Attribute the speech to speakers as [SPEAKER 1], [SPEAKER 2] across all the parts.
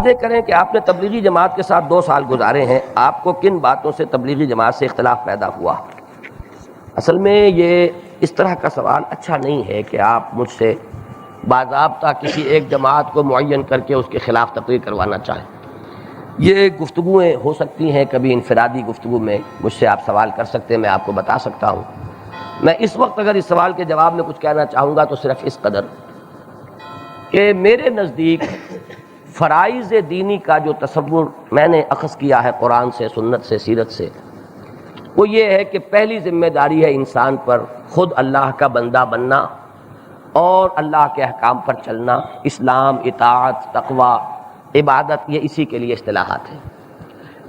[SPEAKER 1] واضح کریں کہ آپ نے تبلیغی جماعت کے ساتھ 2 سال گزارے ہیں، آپ کو کن باتوں سے تبلیغی جماعت سے اختلاف پیدا ہوا؟ اصل میں یہ اس طرح کا سوال اچھا نہیں ہے کہ آپ مجھ سے باضابطہ کسی ایک جماعت کو معین کر کے اس کے خلاف تقریر کروانا چاہیں۔ یہ گفتگویں ہو سکتی ہیں، کبھی انفرادی گفتگو میں مجھ سے آپ سوال کر سکتے ہیں، میں آپ کو بتا سکتا ہوں۔ میں اس وقت اگر اس سوال کے جواب میں کچھ کہنا چاہوں گا تو صرف اس قدر کہ میرے نزدیک فرائض دینی کا جو تصور میں نے اخذ کیا ہے قرآن سے، سنت سے، سیرت سے، وہ یہ ہے کہ پہلی ذمہ داری ہے انسان پر خود اللہ کا بندہ بننا اور اللہ کے احکام پر چلنا۔ اسلام، اطاعت، تقوی، عبادت، یہ اسی کے لیے اصطلاحات ہیں۔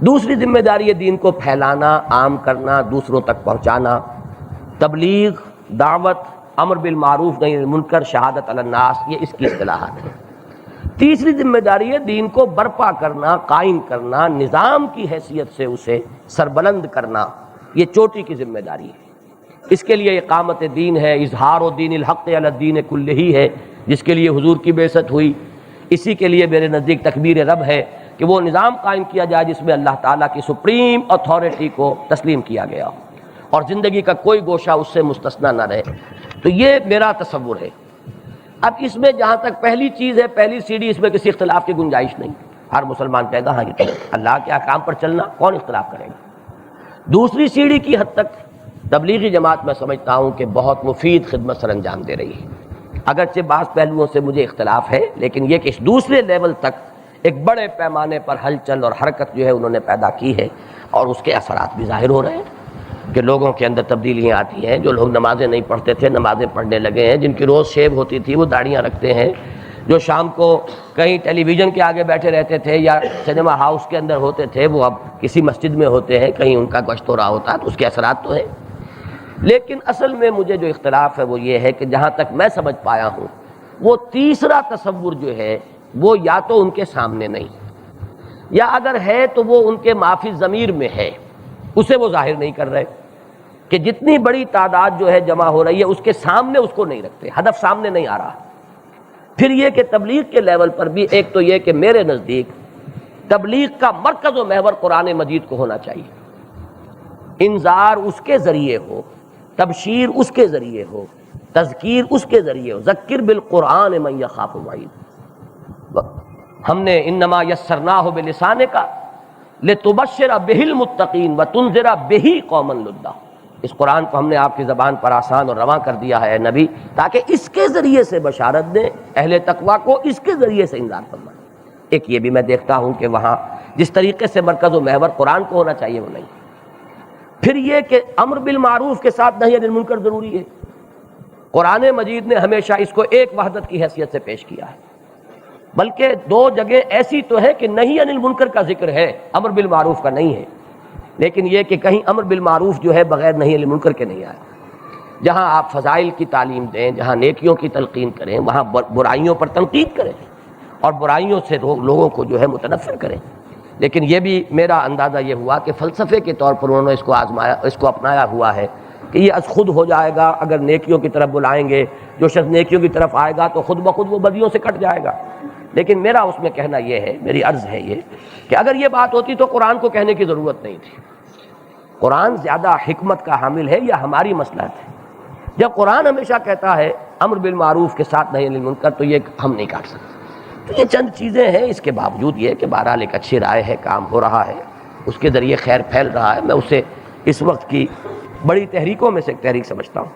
[SPEAKER 1] دوسری ذمہ داری ہے دین کو پھیلانا، عام کرنا، دوسروں تک پہنچانا، تبلیغ، دعوت، امر بالمعروف نہی عن المنکر، شہادت علی الناس، یہ اس کی اصطلاحات ہیں۔ تیسری ذمہ داری ہے دین کو برپا کرنا، قائم کرنا، نظام کی حیثیت سے اسے سربلند کرنا، یہ چوٹی کی ذمہ داری ہے۔ اس کے لیے اقامت دین ہے، اظہار و دین الحق علی الدین کلہ ہے، جس کے لیے حضور کی بعثت ہوئی۔ اسی کے لیے میرے نزدیک تکبیر رب ہے کہ وہ نظام قائم کیا جائے جس میں اللہ تعالیٰ کی سپریم اتھارٹی کو تسلیم کیا گیا اور زندگی کا کوئی گوشہ اس سے مستثنیٰ نہ رہے۔ تو یہ میرا تصور ہے۔ اب اس میں جہاں تک پہلی چیز ہے، پہلی سیڑھی، اس میں کسی اختلاف کی گنجائش نہیں۔ ہر مسلمان کہے گا ہاں یہ اللہ کے احکام پر چلنا، کون اختلاف کرے گا؟ دوسری سیڑھی کی حد تک تبلیغی جماعت میں سمجھتا ہوں کہ بہت مفید خدمت سر انجام دے رہی ہے، اگرچہ بعض پہلوؤں سے مجھے اختلاف ہے، لیکن یہ کہ اس دوسرے لیول تک ایک بڑے پیمانے پر ہلچل اور حرکت جو ہے انہوں نے پیدا کی ہے، اور اس کے اثرات بھی ظاہر ہو رہے ہیں کہ لوگوں کے اندر تبدیلیاں آتی ہیں۔ جو لوگ نمازیں نہیں پڑھتے تھے نمازیں پڑھنے لگے ہیں، جن کی روز شیو ہوتی تھی وہ داڑیاں رکھتے ہیں، جو شام کو کہیں ٹیلی ویژن کے آگے بیٹھے رہتے تھے یا سنیما ہاؤس کے اندر ہوتے تھے وہ اب کسی مسجد میں ہوتے ہیں، کہیں ان کا گشت ہو رہا ہوتا ہے، تو اس کے اثرات تو ہیں۔ لیکن اصل میں مجھے جو اختلاف ہے وہ یہ ہے کہ جہاں تک میں سمجھ پایا ہوں وہ تیسرا تصور جو ہے وہ یا تو ان کے سامنے نہیں، یا اگر ہے تو وہ ان کے معافی ضمیر میں ہے، اسے وہ ظاہر نہیں کر رہے کہ جتنی بڑی تعداد جو ہے جمع ہو رہی ہے اس کے سامنے اس کو نہیں رکھتے، ہدف سامنے نہیں آ رہا۔ پھر یہ کہ تبلیغ کے لیول پر بھی ایک تو یہ کہ میرے نزدیک تبلیغ کا مرکز و محور قرآن مجید کو ہونا چاہیے، انذار اس کے ذریعے ہو، تبشیر اس کے ذریعے ہو، تذکیر اس کے ذریعے ہو، ذکر بالقرآن من یخاف وعید۔ ہم نے انما یسرناہ بلسانک لتبشر بہ المتقین وتنذر بہ قوما لدا، اس قرآن کو ہم نے آپ کی زبان پر آسان اور رواں کر دیا ہے نبی، تاکہ اس کے ذریعے سے بشارت دیں، اہل تقویٰ کو اس کے ذریعے سے انذار فرمائیں۔ ایک یہ بھی میں دیکھتا ہوں کہ وہاں جس طریقے سے مرکز و محور قرآن کو ہونا چاہیے وہ نہیں۔ پھر یہ کہ امر بالمعروف کے ساتھ نہی عن المنکر ضروری ہے۔ قرآن مجید نے ہمیشہ اس کو ایک وحدت کی حیثیت سے پیش کیا ہے، بلکہ 2 جگہ ایسی تو ہے کہ نہی عن المنکر کا ذکر ہے، امر بالمعروف کا نہیں ہے، لیکن یہ کہ کہیں امر بالمعروف جو ہے بغیر نہی عن المنکر کے نہیں آیا۔ جہاں آپ فضائل کی تعلیم دیں، جہاں نیکیوں کی تلقین کریں، وہاں برائیوں پر تنقید کریں اور برائیوں سے لوگوں کو جو ہے متنفر کریں۔ لیکن یہ بھی میرا اندازہ یہ ہوا کہ فلسفے کے طور پر انہوں نے اس کو آزمایا، اس کو اپنایا ہوا ہے کہ یہ از خود ہو جائے گا، اگر نیکیوں کی طرف بلائیں گے، جو شخص نیکیوں کی طرف آئے گا تو خود بخود وہ بدیوں سے کٹ جائے گا۔ لیکن میرا اس میں کہنا یہ ہے، میری عرض ہے یہ کہ اگر یہ بات ہوتی تو قرآن کو کہنے کی ضرورت نہیں تھی۔ قرآن زیادہ حکمت کا حامل ہے یا ہماری مصلحت ہے؟ جب قرآن ہمیشہ کہتا ہے امر بالمعروف کے ساتھ نہی عن المنکر تو یہ ہم نہیں کاٹ سکتے۔ تو یہ چند چیزیں ہیں، اس کے باوجود یہ کہ بہرحال ایک اچھی رائے ہے، کام ہو رہا ہے، اس کے ذریعے خیر پھیل رہا ہے، میں اسے اس وقت کی بڑی تحریکوں میں سے ایک تحریک سمجھتا ہوں۔